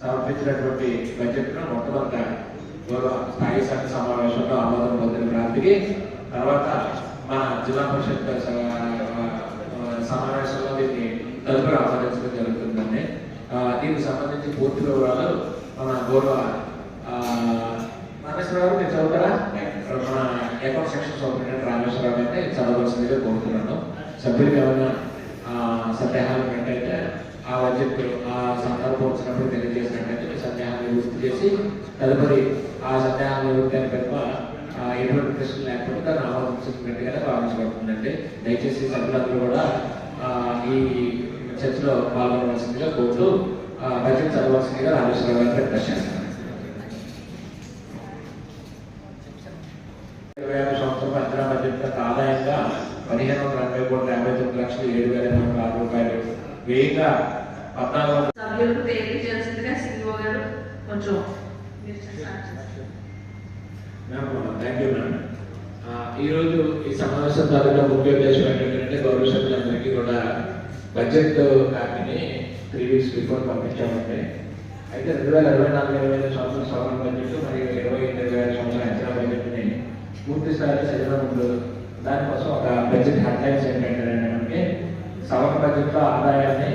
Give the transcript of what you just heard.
సమర్పించినటువంటి బడ్జెట్ను మొట్టమొదట గౌరవ స్థాయి సంఘ సమావేశంలో ఆమోదం పొందిన ప్రాంతికి తర్వాత మన జిల్లా పరిషత్ సమావేశంలో దీన్ని తదుపరి ఆమోదించడం జరుగుతుందండి. దీనికి సంబంధించి పూర్తి వివరాలు మన గౌరవ రామేశ్వరరావు నేను చదువుతారా మన అకౌంట్ సెక్షన్ సూపరింటెండెంట్ రామేశ్వరరావు అయితే చదవలసిందిగా కోరుతున్నాను. సభ్యులకు ఏమైనా సందేహాలు ఏంటంటే ఆ బడ్జెట్ ఆ సందర్భం వచ్చినప్పుడు తెలియజేసినట్టయితే మీ సందేహాన్ని గుర్తు చేసి తదుపరి ఆ సందేహాన్ని నివృత్తి పెద్ద ఎటువంటి ప్రశ్నలు లేకపోతే దాన్ని ఆమోదించినట్టుగానే భావించబడుతుందండి. దయచేసి సభ్యులందరూ కూడా ఈ చర్చలో పాల్గొనవలసిందిగా కోరుతూ బడ్జెట్ చదవలసిందిగా రామేశ్వరరావు గారిని రిక్వెస్ట్ చేస్తాను. 25 సంవత్సరం అంచనా బడ్జెట్ ఆదాయంగా 15,40,59,07,806 రూపాయలు వేగంగా 14 సభ్యులకు తెలియజేయాల్సిందిగా సిఇఓ గారు కొంచెం థ్యాంక్ యూ మేడం. ఈరోజు ఈ సమావేశం ద్వారా ముఖ్య ఉద్దేశం ఏంటంటే గౌరవ సభ్యులందరికీ కూడా బడ్జెట్ కాపీని 3 weeks బిఫోర్ పంపించామంటే అయితే 2024-25 సంవత్సరం సవరణ బడ్జెట్ మరియు 2025 సంవత్సరం అంచనా బడ్జెట్ని పూర్తి స్థాయిలో చదివిన ముందు దానికోసం ఒక బడ్జెట్ హెడ్లైన్స్ ఏంటంటే మనకి సవరణ బడ్జెట్లో ఆదాయాన్ని